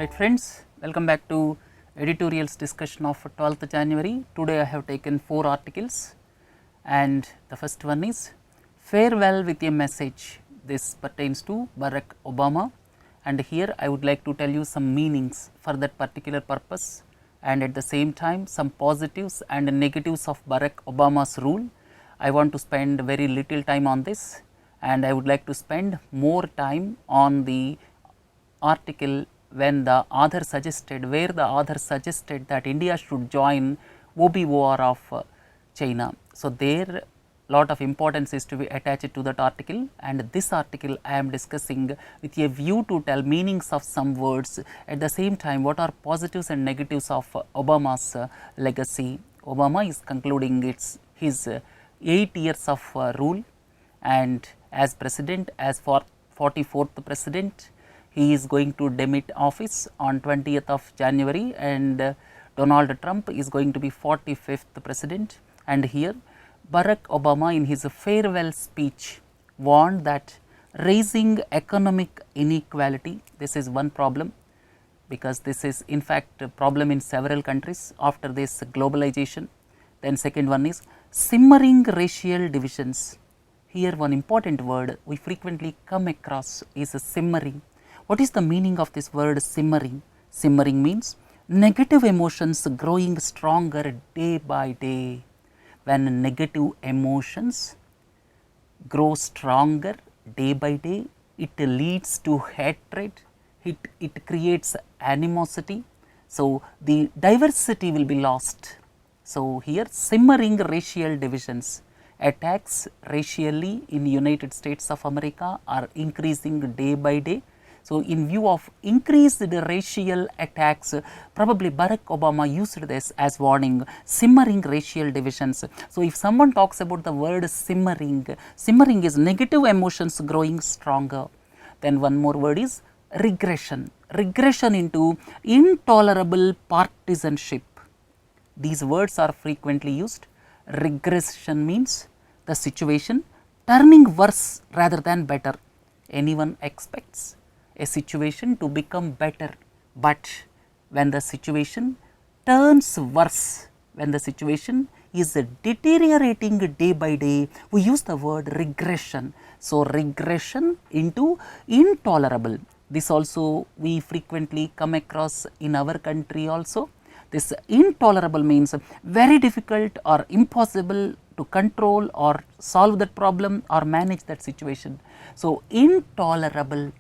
Right friends, welcome back to Editorials Discussion of 12th January. Today I have taken 4 articles and the first one is Farewell with a Message. This pertains to Barack Obama, and here I would like to tell you some meanings for that particular purpose, and at the same time some positives and negatives of Barack Obama's rule. I want to spend very little time on this, and I would like to spend more time on the article when the author suggested, where the author suggested that India should join OBOR of China. So, there lot of importance is to be attached to that article, and this article I am discussing with a view to tell meanings of some words, at the same time what are positives and negatives of Obama's legacy. Obama is concluding his 8 years of rule, and as president, as for 44th president, he is going to demit office on 20th of January, and Donald Trump is going to be 45th president. And here Barack Obama in his farewell speech warned that raising economic inequality, this is one problem, because this is in fact a problem in several countries after this globalization. Then second one is simmering racial divisions. Here one important word we frequently come across is simmering. What is the meaning of this word simmering? Simmering means negative emotions growing stronger day by day. When negative emotions grow stronger day by day, it leads to hatred, it creates animosity. So, the diversity will be lost. So, here simmering racial divisions, attacks racially in United States of America are increasing day by day. So, in view of increased racial attacks, probably Barack Obama used this as warning, simmering racial divisions. So, if someone talks about the word simmering, simmering is negative emotions growing stronger. Then one more word is regression, regression into intolerable partisanship. These words are frequently used. Regression means the situation turning worse rather than better. Anyone expects a situation to become better, but when the situation turns worse, when the situation is deteriorating day by day, we use the word regression. So, regression into intolerable. This also we frequently come across in our country also. This intolerable means very difficult or impossible to control or solve that problem or manage that situation. So, intolerable.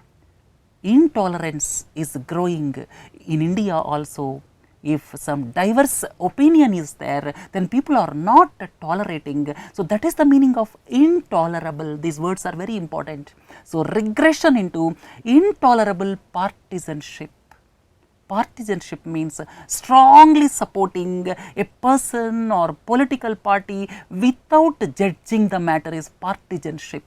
Intolerance is growing in India also. If some diverse opinion is there, then people are not tolerating. So, that is the meaning of intolerable. These words are very important. So, regression into intolerable partisanship. Partisanship means strongly supporting a person or political party without judging the matter is partisanship.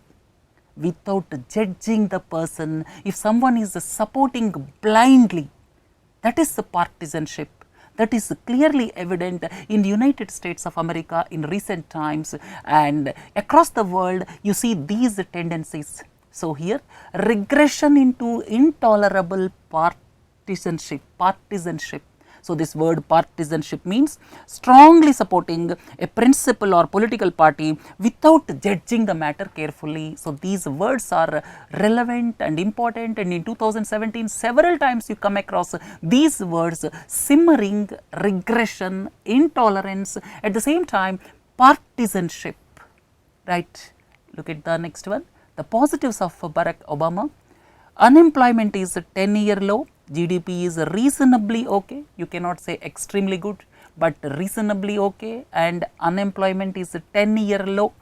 Without judging the person, if someone is supporting blindly, that is the partisanship. That is clearly evident in the United States of America in recent times, and across the world you see these tendencies. So, here regression into intolerable partisanship. So, this word partisanship means strongly supporting a principle or political party without judging the matter carefully. So, these words are relevant and important, and in 2017 several times you come across these words: simmering, regression, intolerance, at the same time partisanship. Right. Look at the next one. The positives of Barack Obama. Unemployment is a 10-year low. GDP is reasonably okay, you cannot say extremely good, but reasonably okay, and unemployment is a 10-year low.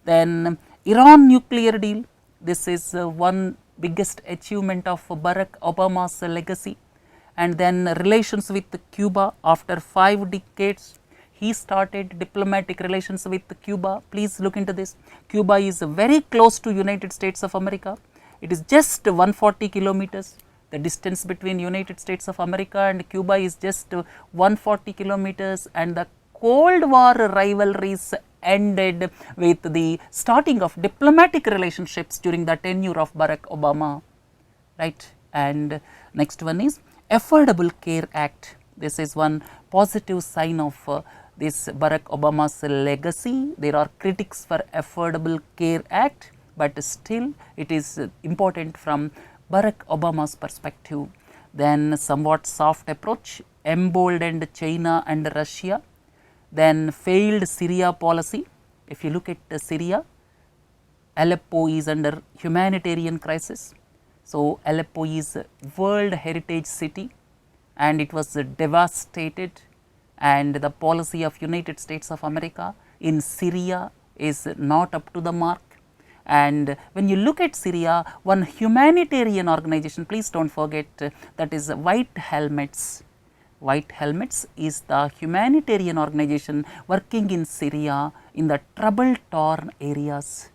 Then Iran nuclear deal, this is one biggest achievement of Barack Obama's legacy. And then relations with Cuba, after 5 decades, he started diplomatic relations with Cuba. Please look into this. Cuba is very close to United States of America. It is just 140 kilometers. The distance between United States of America and Cuba is just 140 kilometers, and the Cold War rivalries ended with the starting of diplomatic relationships during the tenure of Barack Obama, right. And next one is Affordable Care Act, this is one positive sign of this Barack Obama's legacy. There are critics for Affordable Care Act, but still it is important from Barack Obama's perspective. Then somewhat soft approach, emboldened China and Russia. Then failed Syria policy. If you look at Syria, Aleppo is under humanitarian crisis. So, Aleppo is a World Heritage City and it was devastated, and the policy of United States of America in Syria is not up to the mark. And when you look at Syria, one humanitarian organization, please do not forget, that is White Helmets. White Helmets is the humanitarian organization working in Syria in the trouble torn areas,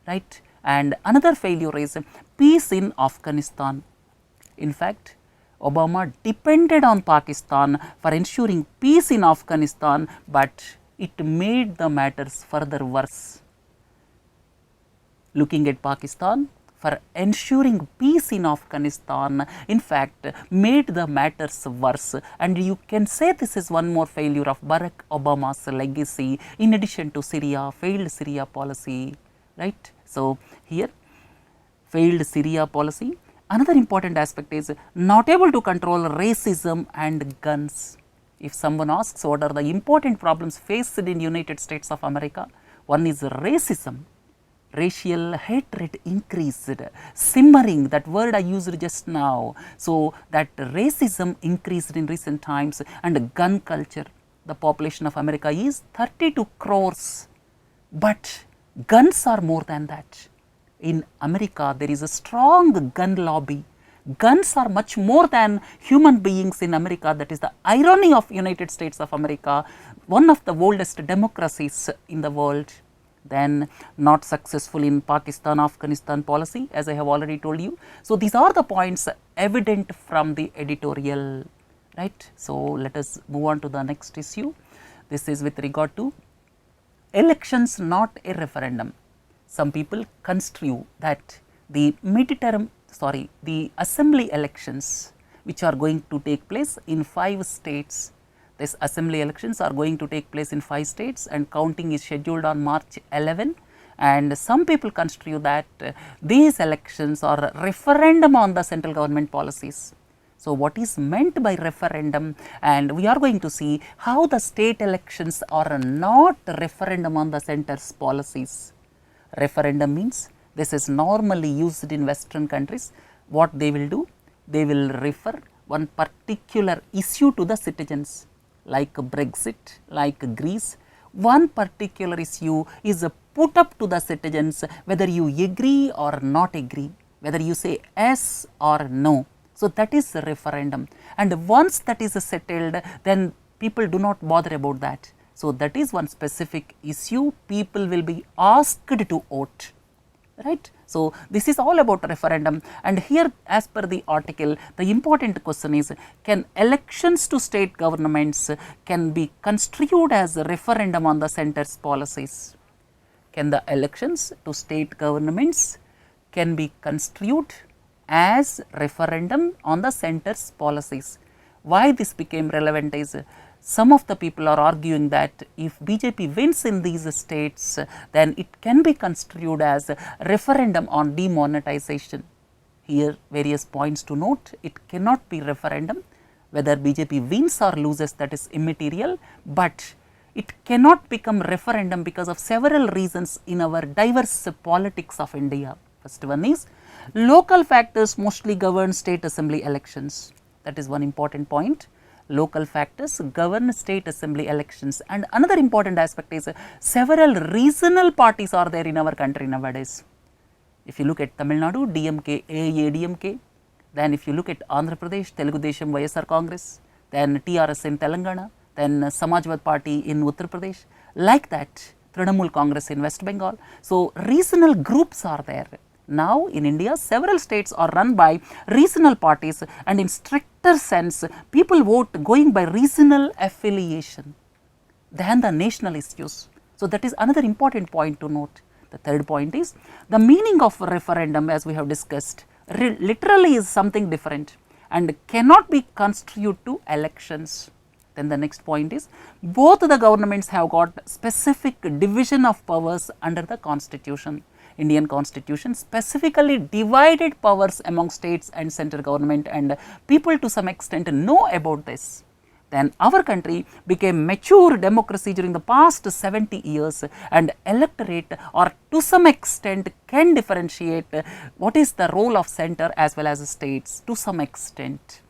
right. And another failure is peace in Afghanistan. In fact, Obama depended on Pakistan for ensuring peace in Afghanistan, but it made the matters further worse. Looking at Pakistan for ensuring peace in Afghanistan, in fact, made the matters worse, and you can say this is one more failure of Barack Obama's legacy in addition to Syria, failed Syria policy, right. So, here failed Syria policy. Another important aspect is not able to control racism and guns. If someone asks what are the important problems faced in United States of America, one is racism. Racial hatred increased, simmering, that word I used just now. So, that racism increased in recent times, and gun culture. The population of America is 32 crores, but guns are more than that. In America, there is a strong gun lobby. Guns are much more than human beings in America. That is the irony of United States of America, one of the oldest democracies in the world. Then not successful in Pakistan, Afghanistan policy, as I have already told you. So, these are the points evident from the editorial, right. So, let us move on to the next issue. This is with regard to elections, not a referendum. Some people construe that the the assembly elections which are going to take place in 5 states, these assembly elections are going to take place in 5 states and counting is scheduled on March 11, and some people construe that these elections are a referendum on the central government policies. So, what is meant by referendum, and we are going to see how the state elections are not a referendum on the center's policies. Referendum means this is normally used in Western countries. What they will do? They will refer one particular issue to the citizens, like Brexit, like Greece. One particular issue is put up to the citizens, whether you agree or not agree, whether you say yes or no. So, that is a referendum, and once that is settled, then people do not bother about that. So, that is one specific issue people will be asked to vote, right. So, this is all about referendum, and here as per the article, the important question is, can elections to state governments can be construed as a referendum on the center's policies? Can the elections to state governments can be construed as referendum on the center's policies? Why this became relevant is, some of the people are arguing that if BJP wins in these states, then it can be construed as a referendum on demonetization. Here various points to note: it cannot be referendum. Whether BJP wins or loses, that is immaterial, but it cannot become referendum because of several reasons in our diverse politics of India. First one is, local factors mostly govern state assembly elections. That is one important point. Local factors govern state assembly elections, and another important aspect is several regional parties are there in our country nowadays. If you look at Tamil Nadu, DMK, AADMK, then if you look at Andhra Pradesh, Telugu Desam, YSR Congress, then TRS in Telangana, then Samajwad Party in Uttar Pradesh, like that Trinamool Congress in West Bengal. So, regional groups are there. Now, in India, several states are run by regional parties, and in stricter sense, people vote going by regional affiliation than the national issues. So, that is another important point to note. The third point is, the meaning of referendum, as we have discussed, literally is something different, and cannot be construed to elections. Then the next point is, both the governments have got specific division of powers under the constitution. Indian constitution specifically divided powers among states and central government, and people to some extent know about this. Then our country became mature democracy during the past 70 years, and electorate or to some extent can differentiate what is the role of center as well as states to some extent.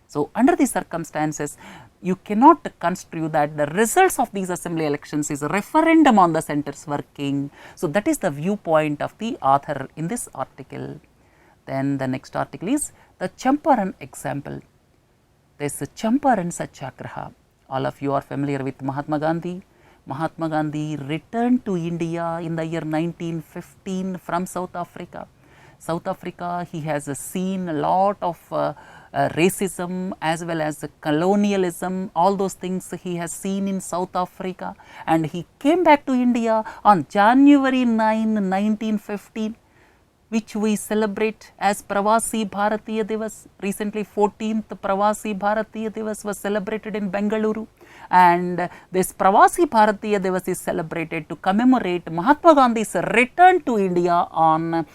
So, under these circumstances, you cannot construe that the results of these assembly elections is a referendum on the center's working. So, that is the viewpoint of the author in this article. Then the next article is the Champaran example. There is a Champaran Satyagraha. All of you are familiar with Mahatma Gandhi. Mahatma Gandhi returned to India in the year 1915 from South Africa. South Africa, he has seen a lot of racism as well as colonialism, all those things he has seen in South Africa, and he came back to India on January 9, 1915, which we celebrate as Pravasi Bharatiya Divas. Recently 14th Pravasi Bharatiya Divas was celebrated in Bengaluru, and this Pravasi Bharatiya Divas is celebrated to commemorate Mahatma Gandhi's return to India on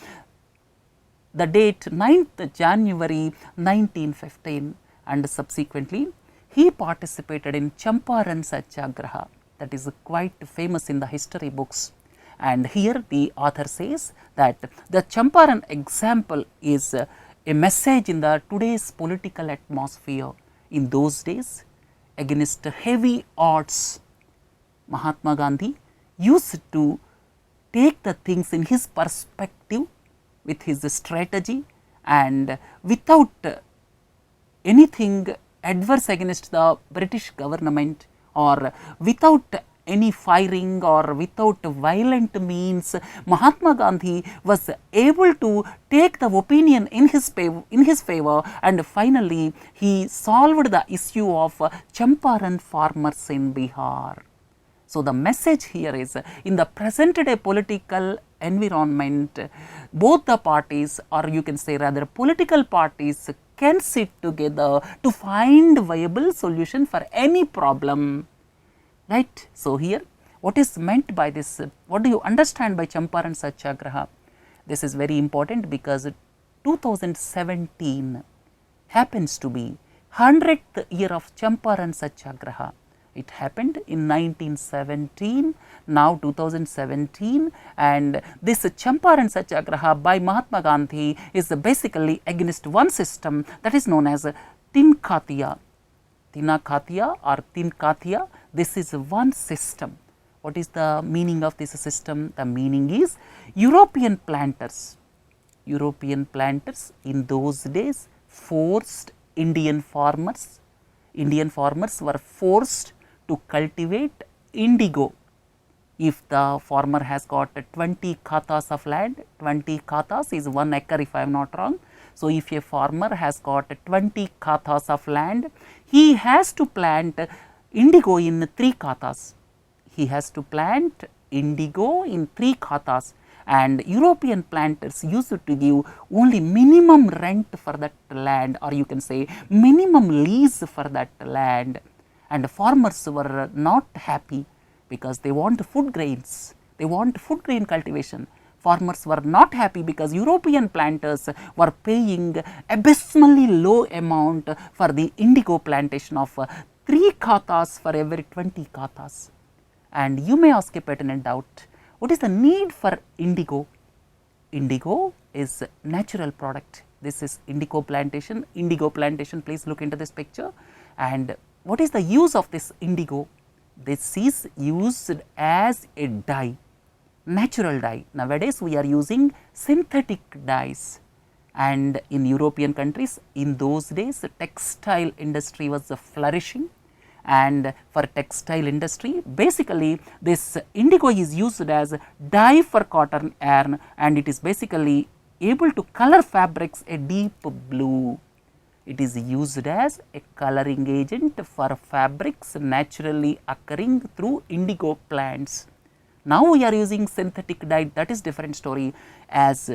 the date 9th January 1915, and subsequently he participated in Champaran Satyagraha, that is quite famous in the history books. And here the author says that the Champaran example is a message in the today's political atmosphere. In those days, against heavy odds, Mahatma Gandhi used to take the things in his perspective with his strategy, and without anything adverse against the British government, or without any firing or without violent means, Mahatma Gandhi was able to take the opinion in his favor, and finally he solved the issue of Champaran farmers in Bihar. So, the message here is, in the present day political environment, both the parties, or you can say rather political parties, can sit together to find viable solution for any problem, right. So, here what is meant by this, what do you understand by Champaran Satyagraha? This is very important because 2017 happens to be 100th year of Champaran Satyagraha. It happened in 1917, now 2017, and this Champaran Satyagraha by Mahatma Gandhi is basically against one system that is known as Tinkhatiya. Tinkhatiya or Tinkhatiya, this is one system. What is the meaning of this system? The meaning is European planters in those days forced Indian farmers were forced to cultivate indigo. If the farmer has got 20 khatas of land, 20 khatas is 1 acre if I am not wrong. So, if a farmer has got 20 khatas of land, he has to plant indigo in 3 khatas. He has to plant indigo in 3 khatas, and European planters used to give only minimum rent for that land, or you can say minimum lease for that land, and farmers were not happy because they want food grains, they want food grain cultivation. Farmers were not happy because European planters were paying abysmally low amount for the indigo plantation of 3 khatas for every 20 khatas. And you may ask a pertinent doubt, what is the need for indigo? Indigo is natural product. This is indigo plantation, please look into this picture. And what is the use of this indigo? This is used as a dye, natural dye. Nowadays we are using synthetic dyes, and in European countries in those days textile industry was flourishing, and for textile industry basically this indigo is used as dye for cotton yarn, and it is basically able to color fabrics a deep blue. It is used as a coloring agent for fabrics naturally occurring through indigo plants. Now we are using synthetic dye, that is different story. As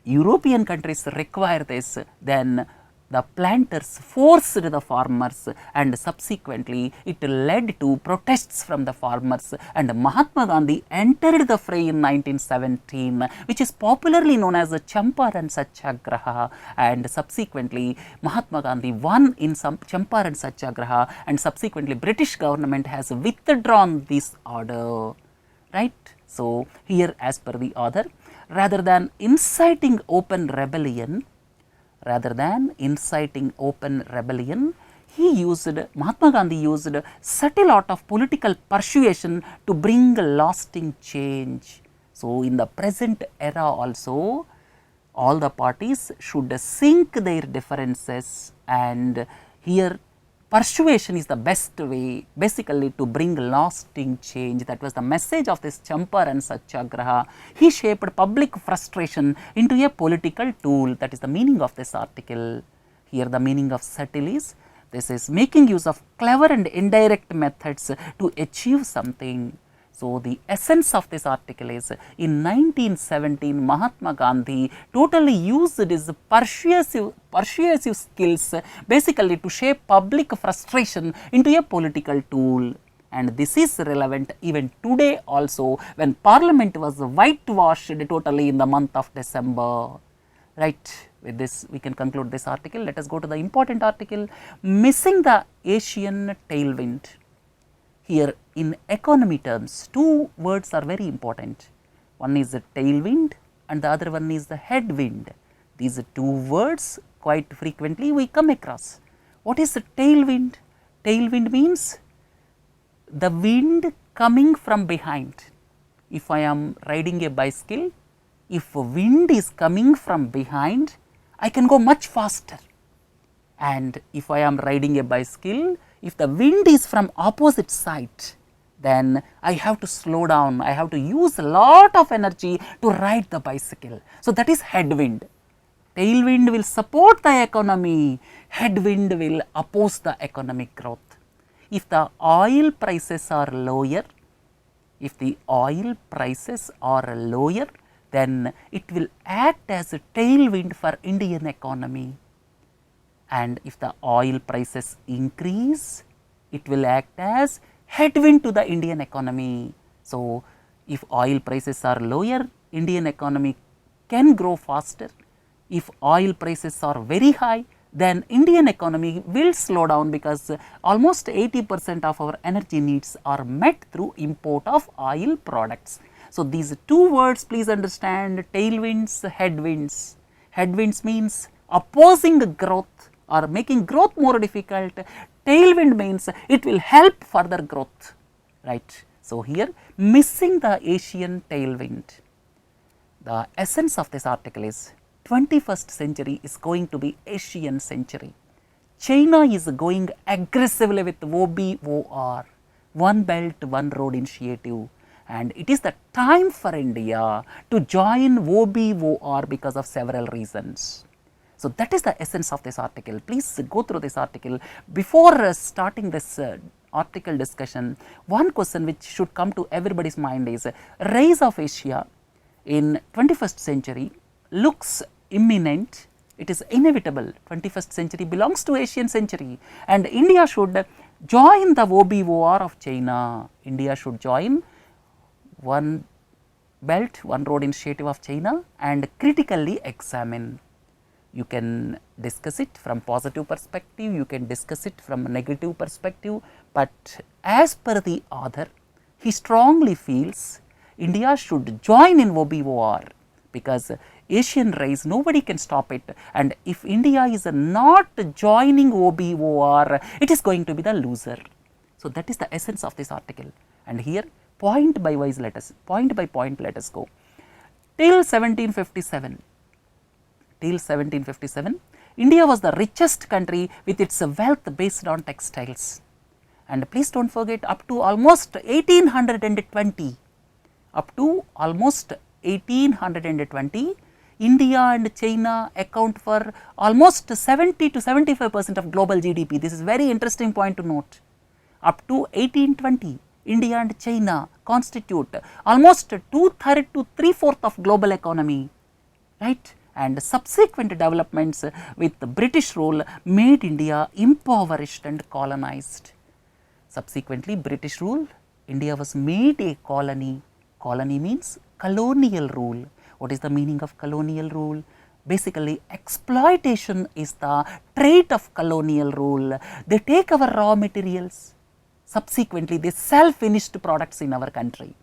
European countries require this, then the planters forced the farmers, and subsequently it led to protests from the farmers, and Mahatma Gandhi entered the fray in 1917, which is popularly known as the Champaran Satyagraha, and subsequently Mahatma Gandhi won in some Champaran Satyagraha, and subsequently British government has withdrawn this order, right. So, here as per the author, rather than inciting open rebellion, he used, Mahatma Gandhi used subtle art of political persuasion to bring lasting change. So, in the present era also, all the parties should sink their differences, and here persuasion is the best way basically to bring lasting change. That was the message of this Champaran Satyagraha. He shaped public frustration into a political tool. That is the meaning of this article. Here the meaning of subtle is, this is making use of clever and indirect methods to achieve something. So, the essence of this article is, in 1917 Mahatma Gandhi totally used his persuasive skills basically to shape public frustration into a political tool, and this is relevant even today also, when Parliament was whitewashed totally in the month of December, right. With this we can conclude this article. Let us go to the important article, missing the Asian tailwind. Here in economy terms, two words are very important. One is the tailwind and the other one is the headwind. These two words quite frequently we come across. What is the tailwind? Tailwind means the wind coming from behind. If I am riding a bicycle, if wind is coming from behind, I can go much faster. And if I am riding a bicycle, if the wind is from opposite side, then I have to slow down, I have to use a lot of energy to ride the bicycle. So, that is headwind. Tailwind will support the economy, headwind will oppose the economic growth. If the oil prices are lower, then it will act as a tailwind for Indian economy. And if the oil prices increase, it will act as headwind to the Indian economy. So, if oil prices are lower, Indian economy can grow faster. If oil prices are very high, then Indian economy will slow down, because almost 80% of our energy needs are met through import of oil products. So, these two words please understand, tailwinds, headwinds. Headwinds means opposing growth or making growth more difficult. Tailwind means it will help further growth, right. So, here missing the Asian tailwind. The essence of this article is, 21st century is going to be Asian century. China is going aggressively with OBOR, One Belt One Road initiative, and it is the time for India to join OBOR because of several reasons. So, that is the essence of this article. Please go through this article. Before starting this article discussion, one question which should come to everybody's mind is, rise of Asia in 21st century looks imminent, it is inevitable. 21st century belongs to Asian century, and India should join the OBOR of China. India should join One Belt One Road initiative of China and critically examine. You can discuss it from positive perspective, you can discuss it from a negative perspective, but as per the author, he strongly feels India should join in OBOR, because Asian rise, nobody can stop it, and if India is not joining OBOR, it is going to be the loser. So, that is the essence of this article, and here point by point let us go. Till 1757, India was the richest country with its wealth based on textiles, and please do not forget, up to almost 1820, India and China account for almost 70 to 75% of global GDP. This is very interesting point to note. Up to 1820, India and China constitute almost 2/3 to 3/4 of global economy, right. and subsequent developments with the British rule made India impoverished and colonized. Subsequently, British rule, India was made a colony. Colony means colonial rule. What is the meaning of colonial rule? Basically, exploitation is the trait of colonial rule. They take our raw materials, subsequently they sell finished products in our country.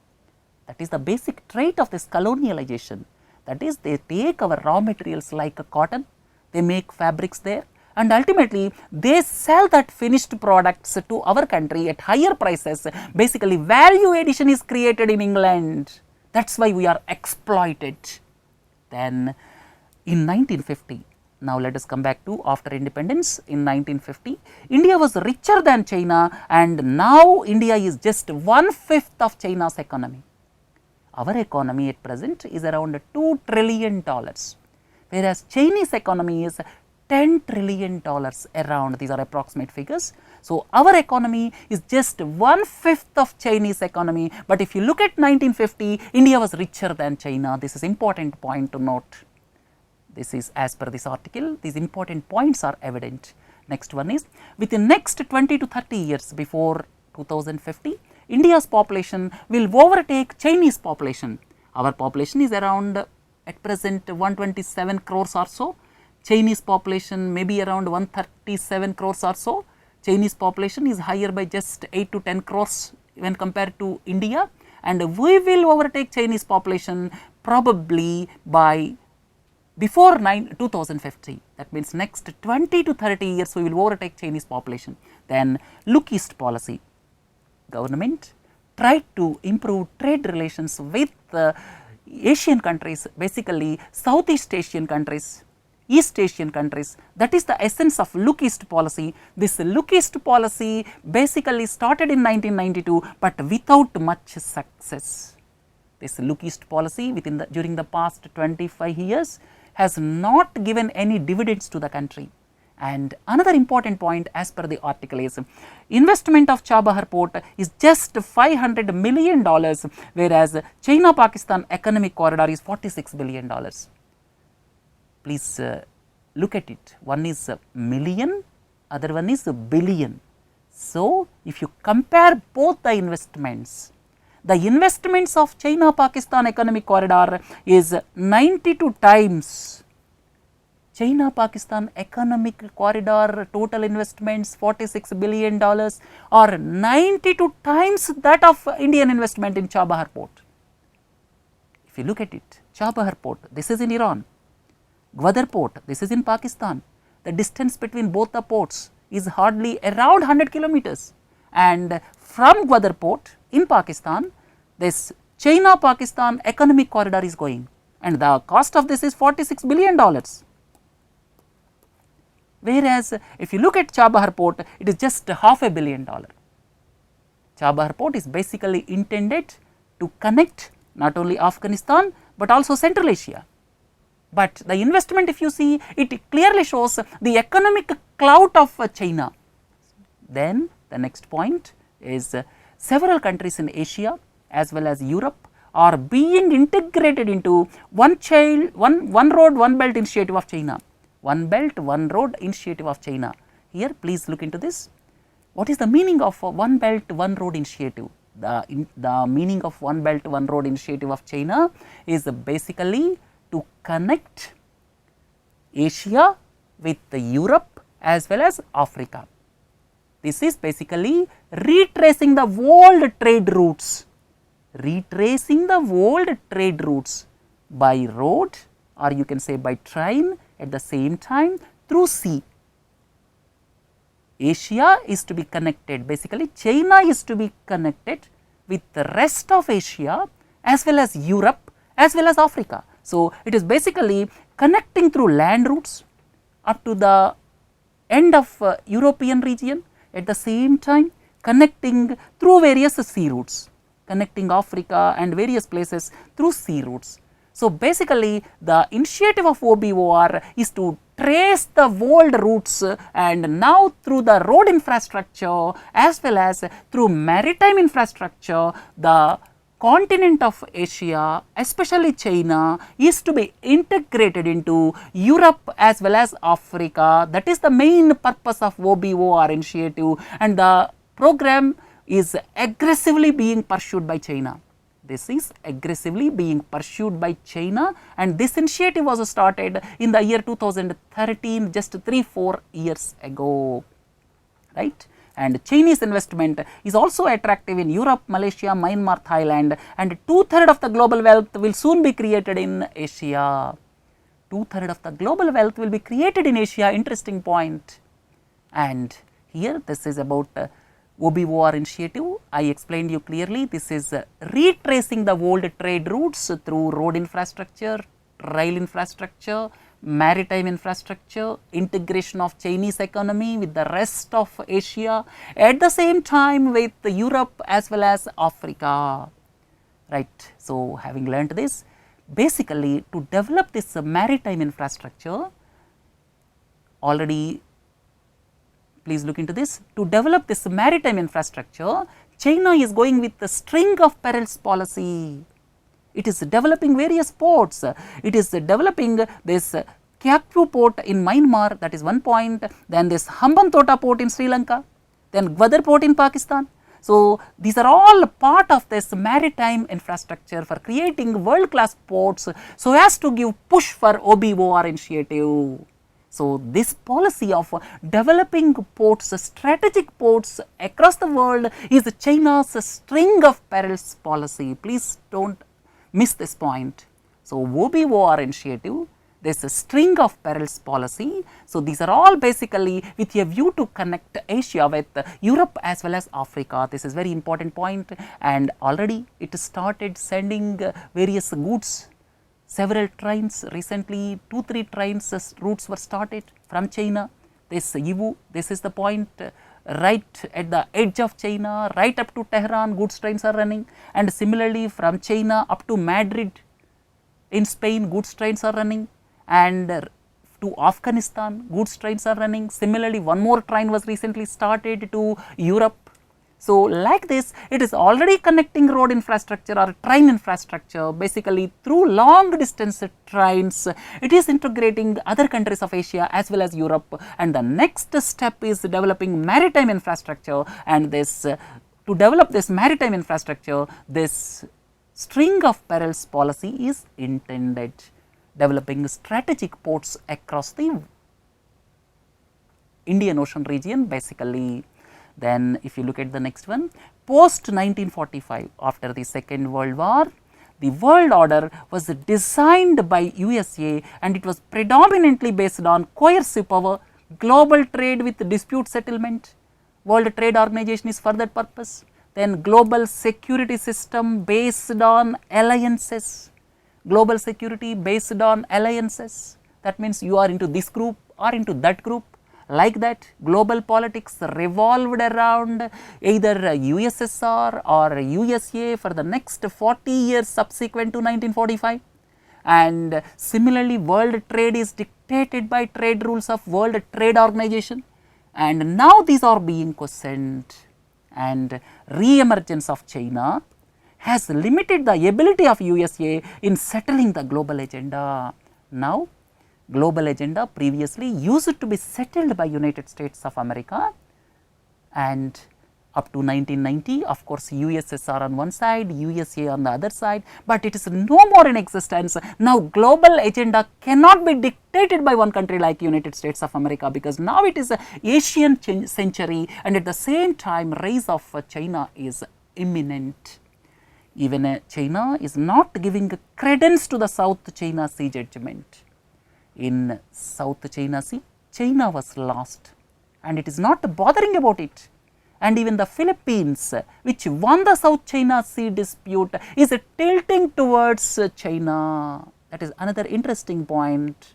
That is the basic trait of this colonialization. That is, they take our raw materials like cotton, they make fabrics there, and ultimately they sell that finished products to our country at higher prices. Basically, value addition is created in England. That is why we are exploited. Then in 1950, now let us come back to after independence. In 1950, India was richer than China, and now India is just 1/5 of China's economy. Our economy at present is around $2 trillion, whereas Chinese economy is $10 trillion around. These are approximate figures. So, our economy is just 1/5 of Chinese economy, but if you look at 1950, India was richer than China. This is important point to note. This is as per this article, these important points are evident. Next one is, within next 20 to 30 years before 2050, India's population will overtake Chinese population. Our population is around at present 127 crores or so. Chinese population may be around 137 crores or so. Chinese population is higher by just 8 to 10 crores when compared to India, and we will overtake Chinese population probably by before 2050. That means next 20 to 30 years we will overtake Chinese population. Then look east policy. Government tried to improve trade relations with Asian countries, basically Southeast Asian countries, East Asian countries. That is the essence of look east policy. This look east policy basically started in 1992, but without much success. This look east policy during the past 25 years has not given any dividends to the country. And another important point as per the article is, investment of Chabahar port is just $500 million, whereas China-Pakistan economic corridor is $46 billion. Please look at it. One is million, other one is billion. So, if you compare both the investments of China-Pakistan economic corridor is 92 times. China-Pakistan economic corridor total investments $46 billion or 92 times that of Indian investment in Chabahar port. If you look at it, Chabahar port, this is in Iran. Gwadar port, this is in Pakistan. The distance between both the ports is hardly around 100 kilometers, and from Gwadar port in Pakistan, this China-Pakistan economic corridor is going, and the cost of this is $46 billion. Whereas, if you look at Chabahar port, it is just $500 million. Chabahar port is basically intended to connect not only Afghanistan, but also Central Asia. But the investment, if you see, it clearly shows the economic clout of China. Then the next point is several countries in Asia as well as Europe are being integrated into one road, one belt initiative of China. One belt, one road initiative of China. Here, please look into this. What is the meaning of one belt, one road initiative? The meaning of one belt, one road initiative of China is basically to connect Asia with Europe as well as Africa. This is basically retracing the world trade routes, by road, or you can say by train, at the same time through sea. Asia is to be connected, basically China is to be connected with the rest of Asia as well as Europe as well as Africa. So, it is basically connecting through land routes up to the end of European region, at the same time connecting through various sea routes, connecting Africa and various places through sea routes. So, basically the initiative of OBOR is to trace the world routes, and now through the road infrastructure as well as through maritime infrastructure, the continent of Asia, especially China, is to be integrated into Europe as well as Africa. That is the main purpose of OBOR initiative, and the program is aggressively being pursued by China. This is aggressively being pursued by China, and this initiative was started in the year 2013, just 3-4 years ago, right. And Chinese investment is also attractive in Europe, Malaysia, Myanmar, Thailand, and 2/3 of the global wealth will soon be created in Asia. 2/3 of the global wealth will be created in Asia, interesting point. And here this is about OBOR initiative. I explained you clearly, this is retracing the old trade routes through road infrastructure, rail infrastructure, maritime infrastructure, integration of Chinese economy with the rest of Asia, at the same time with Europe as well as Africa, right. So, having learnt this, basically to develop this maritime infrastructure, already please look into this, to develop this maritime infrastructure, China is going with the string of perils policy. It is developing various ports. It is developing this Kyakpu port in Myanmar, that is one point, then this Hambantota port in Sri Lanka, then Gwadar port in Pakistan. So, these are all part of this maritime infrastructure for creating world class ports, so as to give push for OBOR initiative. So, this policy of developing ports, strategic ports across the world is China's string of perils policy. Please do not miss this point. So, OBOR initiative, there is a string of perils policy. So, these are all basically with a view to connect Asia with Europe as well as Africa. This is very important point, and already it started sending various goods. Several trains recently, 2-3 trains routes were started from China. This Yiwu, this is the point, right at the edge of China, right up to Tehran, goods trains are running, and similarly from China up to Madrid in Spain, goods trains are running, and to Afghanistan, goods trains are running. Similarly, one more train was recently started to Europe. So, like this, it is already connecting road infrastructure or train infrastructure, basically through long distance trains. It is integrating other countries of Asia as well as Europe, and the next step is developing maritime infrastructure, and this to develop this maritime infrastructure, this string of perils policy is intended, developing strategic ports across the Indian Ocean region basically. Then if you look at the next one, post 1945, after the Second World War, the world order was designed by USA, and it was predominantly based on coercive power, global trade with dispute settlement. World Trade Organization is for that purpose. Then global security system based on alliances, global security based on alliances. That means you are into this group or into that group. Like that, global politics revolved around either USSR or USA for the next 40 years subsequent to 1945. And similarly, world trade is dictated by trade rules of World Trade Organization, and now these are being questioned, and re-emergence of China has limited the ability of USA in settling the global agenda. Now, global agenda previously used to be settled by United States of America, and up to 1990, of course, USSR on one side, USA on the other side, but it is no more in existence. Now, global agenda cannot be dictated by one country like United States of America, because now it is a Asian century, and at the same time rise of China is imminent. Even China is not giving credence to the South China Sea judgment. In South China Sea, China was lost, and it is not bothering about it. And even the Philippines, which won the South China Sea dispute, is tilting towards China. That is another interesting point.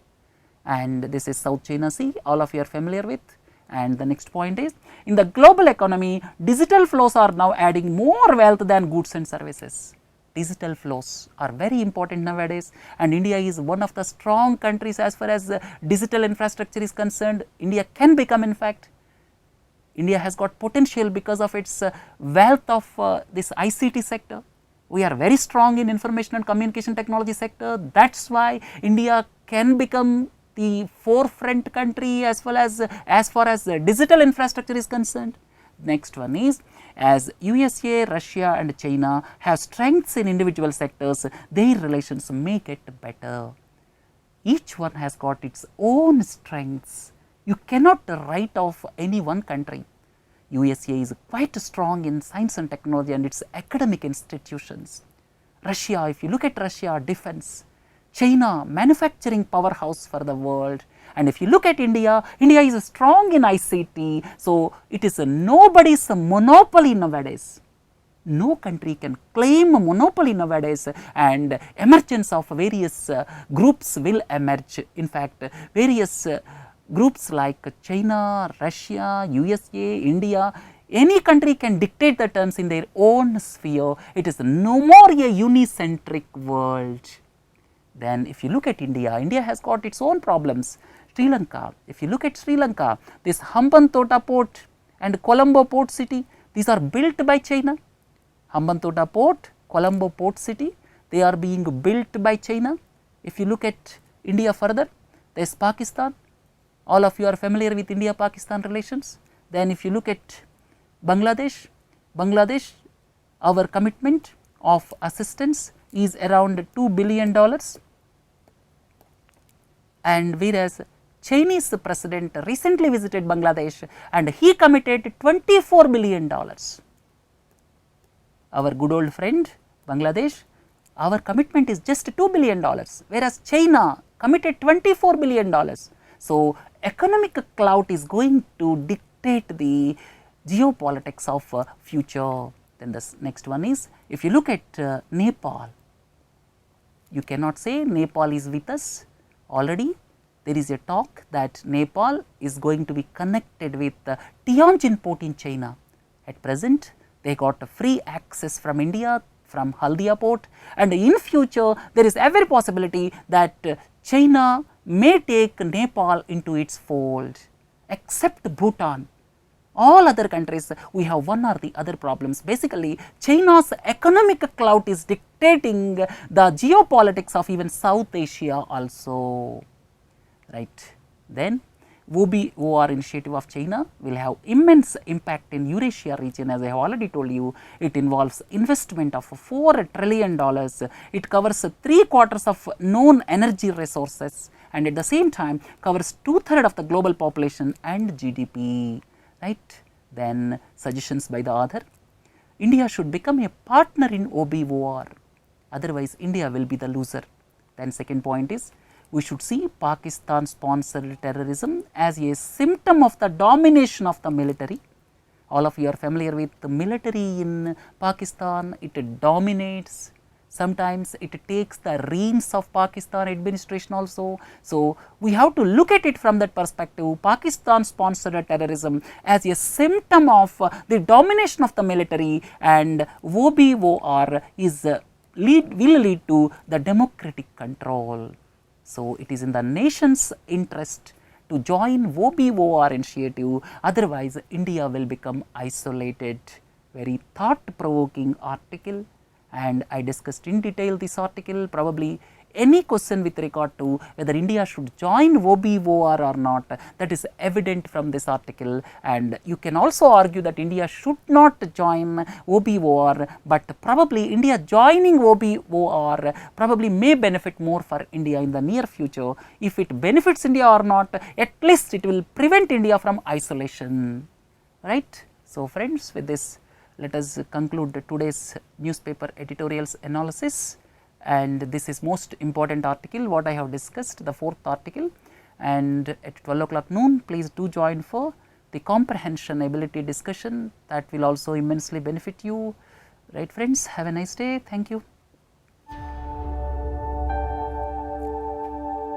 And this is South China Sea, all of you are familiar with. And the next point is, in the global economy, digital flows are now adding more wealth than goods and services. Digital flows are very important nowadays, and India is one of the strong countries as far as digital infrastructure is concerned. India can become, in fact, India has got potential because of its wealth of this ICT sector. We are very strong in information and communication technology sector. That is why India can become the forefront country as far as digital infrastructure is concerned. Next one is, as USA, Russia and China have strengths in individual sectors, their relations make it better. Each one has got its own strengths. You cannot write off any one country. USA is quite strong in science and technology and its academic institutions. Russia, if you look at Russia, defense. China, manufacturing powerhouse for the world. And if you look at India, India is strong in ICT. So, it is nobody's monopoly nowadays. No country can claim a monopoly nowadays, and emergence of various groups will emerge. In fact, various groups like China, Russia, USA, India, any country can dictate the terms in their own sphere. It is no more a unicentric world. Then if you look at India, India has got its own problems. Sri Lanka, if you look at Sri Lanka, this Hambantota port and Colombo port city, these are built by China. Hambantota port, Colombo port city, they are being built by China. If you look at India further, there is Pakistan. All of you are familiar with India-Pakistan relations. Then if you look at Bangladesh, Bangladesh, our commitment of assistance is around $2 billion. And whereas Chinese president recently visited Bangladesh and he committed $24 billion. Our good old friend Bangladesh, our commitment is just $2 billion, whereas China committed $24 billion. So, economic clout is going to dictate the geopolitics of future. Then the next one is, if you look at Nepal, you cannot say Nepal is with us. Already there is a talk that Nepal is going to be connected with Tianjin port in China. At present, they got free access from India, from Haldia port, and in future there is every possibility that China may take Nepal into its fold, except Bhutan. All other countries, we have one or the other problems. Basically, China's economic clout is dictating the geopolitics of even South Asia also, right. Then OBOR initiative of China will have immense impact in Eurasia region. As I have already told you, it involves investment of $4 trillion. It covers 3/4 of known energy resources and at the same time covers 2/3 of the global population and GDP. Right. Then suggestions by the author, India should become a partner in OBOR, otherwise India will be the loser. Then second point is, we should see Pakistan sponsored terrorism as a symptom of the domination of the military. All of you are familiar with the military in Pakistan, it dominates. Sometimes it takes the reins of Pakistan administration also. So, we have to look at it from that perspective, Pakistan sponsored terrorism as a symptom of the domination of the military, and OBOR is will lead to the democratic control. So, it is in the nation's interest to join OBOR initiative, otherwise India will become isolated. Very thought provoking article, and I discussed in detail this article. Probably any question with regard to whether India should join OBOR or not, that is evident from this article, and you can also argue that India should not join OBOR, but probably India joining OBOR probably may benefit more for India in the near future. If it benefits India or not, at least it will prevent India from isolation, right. So, friends, with this let us conclude today's newspaper editorials analysis, and this is most important article what I have discussed, the fourth article, and at 12 o'clock noon please do join for the comprehension ability discussion, that will also immensely benefit you, right friends. Have a nice day. Thank you.